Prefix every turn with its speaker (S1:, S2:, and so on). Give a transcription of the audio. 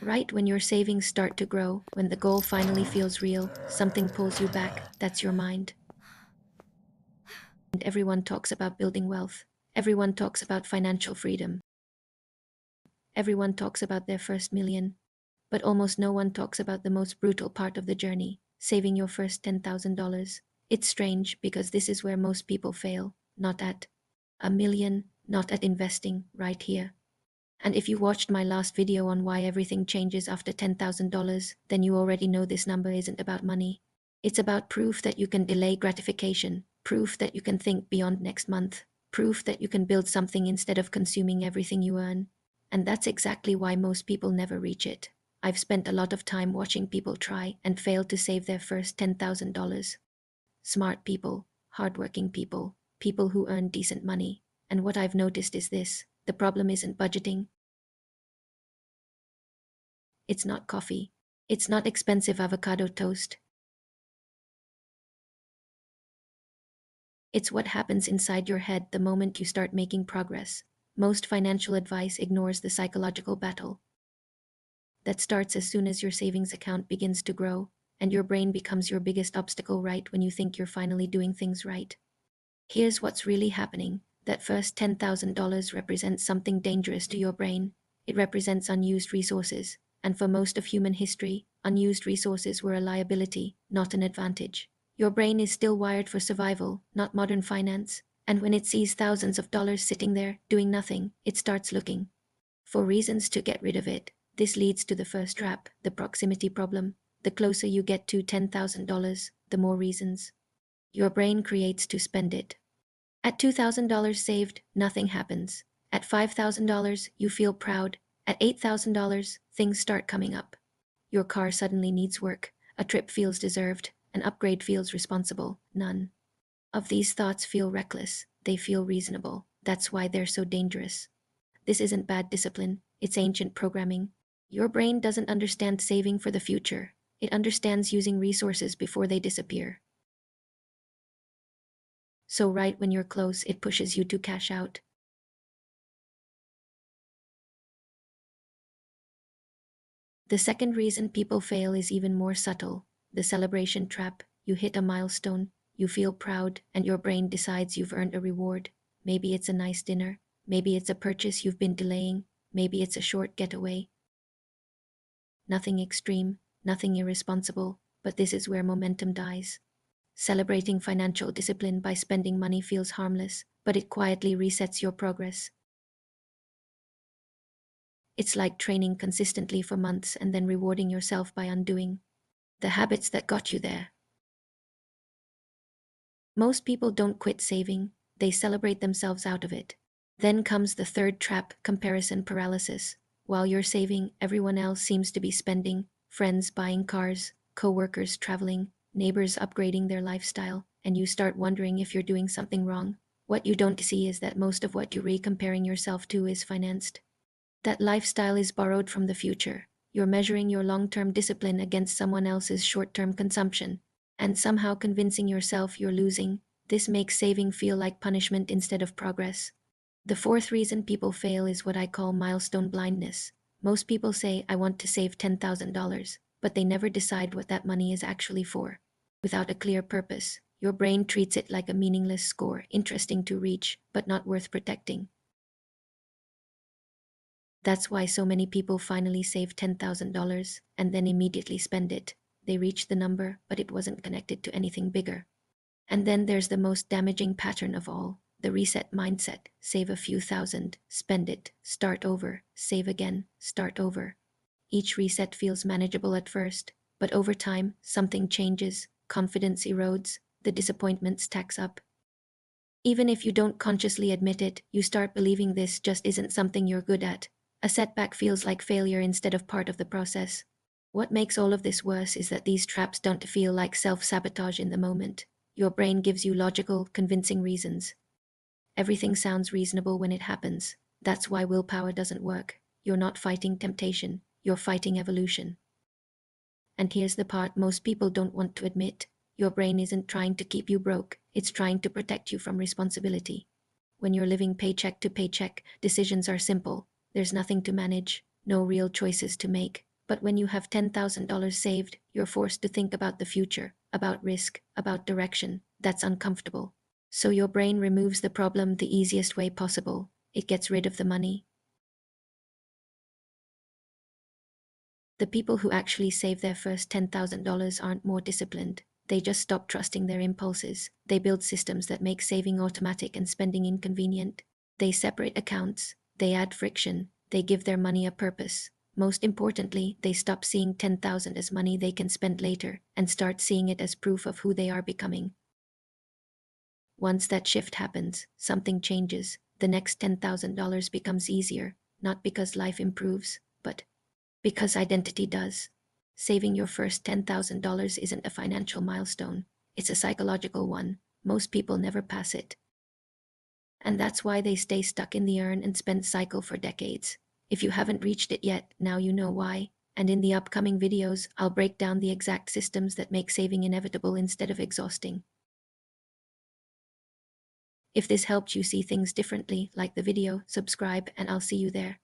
S1: Right when your savings start to grow, when the goal finally feels real, something pulls you back. That's your mind. And everyone talks about building wealth. Everyone talks about financial freedom. Everyone talks about their first million. But almost no one talks about the most brutal part of the journey, saving your first $10,000. It's strange because this is where most people fail, not at a million, not at investing, right here. And if you watched my last video on why everything changes after $10,000, then you already know this number isn't about money. It's about proof that you can delay gratification, proof that you can think beyond next month, proof that you can build something instead of consuming everything you earn. And that's exactly why most people never reach it. I've spent a lot of time watching people try and fail to save their first $10,000. Smart people, hardworking people, people who earn decent money. And what I've noticed is this: the problem isn't budgeting. It's not coffee. It's not expensive avocado toast. It's what happens inside your head the moment you start making progress. Most financial advice ignores the psychological battle that starts as soon as your savings account begins to grow, and your brain becomes your biggest obstacle right when you think you're finally doing things right. Here's what's really happening: that first $10,000 represents something dangerous to your brain. It represents unused resources, and for most of human history, unused resources were a liability, not an advantage. Your brain is still wired for survival, not modern finance, and when it sees thousands of dollars sitting there, doing nothing, it starts looking for reasons to get rid of it. This leads to the first trap, the proximity problem. The closer you get to $10,000, the more reasons your brain creates to spend it. At $2,000 saved, nothing happens. At $5,000, you feel proud. At $8,000, things start coming up. Your car suddenly needs work. A trip feels deserved. An upgrade feels responsible. None of these thoughts feel reckless. They feel reasonable. That's why they're so dangerous. This isn't bad discipline. It's ancient programming. Your brain doesn't understand saving for the future. It understands using resources before they disappear. So right when you're close, it pushes you to cash out. The second reason people fail is even more subtle: the celebration trap. You hit a milestone, you feel proud, and your brain decides you've earned a reward. Maybe it's a nice dinner, maybe it's a purchase you've been delaying, maybe it's a short getaway. Nothing extreme, nothing irresponsible, but this is where momentum dies. Celebrating financial discipline by spending money feels harmless, but it quietly resets your progress. It's like training consistently for months and then rewarding yourself by undoing the habits that got you there. Most people don't quit saving, they celebrate themselves out of it. Then comes the third trap: comparison paralysis. While you're saving, everyone else seems to be spending: friends buying cars, coworkers traveling, neighbors upgrading their lifestyle, and you start wondering if you're doing something wrong. What you don't see is that most of what you're comparing yourself to is financed. That lifestyle is borrowed from the future. You're measuring your long-term discipline against someone else's short-term consumption, and somehow convincing yourself you're losing. This makes saving feel like punishment instead of progress. The fourth reason people fail is what I call milestone blindness. Most people say, "I want to save $10,000, but they never decide what that money is actually for. Without a clear purpose, your brain treats it like a meaningless score, interesting to reach, but not worth protecting. That's why so many people finally save $10,000 and then immediately spend it. They reach the number, but it wasn't connected to anything bigger. And then there's the most damaging pattern of all: the reset mindset. Save a few thousand, spend it, start over, save again, start over. Each reset feels manageable at first, but over time, something changes, confidence erodes, the disappointment stacks up. Even if you don't consciously admit it, you start believing this just isn't something you're good at. A setback feels like failure instead of part of the process. What makes all of this worse is that these traps don't feel like self-sabotage in the moment. Your brain gives you logical, convincing reasons. Everything sounds reasonable when it happens. That's why willpower doesn't work. You're not fighting temptation, you're fighting evolution. And here's the part most people don't want to admit: your brain isn't trying to keep you broke, it's trying to protect you from responsibility. When you're living paycheck to paycheck, decisions are simple. There's nothing to manage, no real choices to make. But when you have $10,000 saved, you're forced to think about the future, about risk, about direction. That's uncomfortable. So your brain removes the problem the easiest way possible. It gets rid of the money. The people who actually save their first $10,000 aren't more disciplined. They just stop trusting their impulses. They build systems that make saving automatic and spending inconvenient. They separate accounts. They add friction. They give their money a purpose. Most importantly, they stop seeing 10,000 as money they can spend later and start seeing it as proof of who they are becoming. Once that shift happens, something changes. The next $10,000 becomes easier, not because life improves, but because identity does. Saving your first $10,000 isn't a financial milestone, it's a psychological one. Most people never pass it. And that's why they stay stuck in the earn and spend cycle for decades. If you haven't reached it yet, now you know why. And in the upcoming videos, I'll break down the exact systems that make saving inevitable instead of exhausting. If this helped you see things differently, like the video, subscribe, and I'll see you there.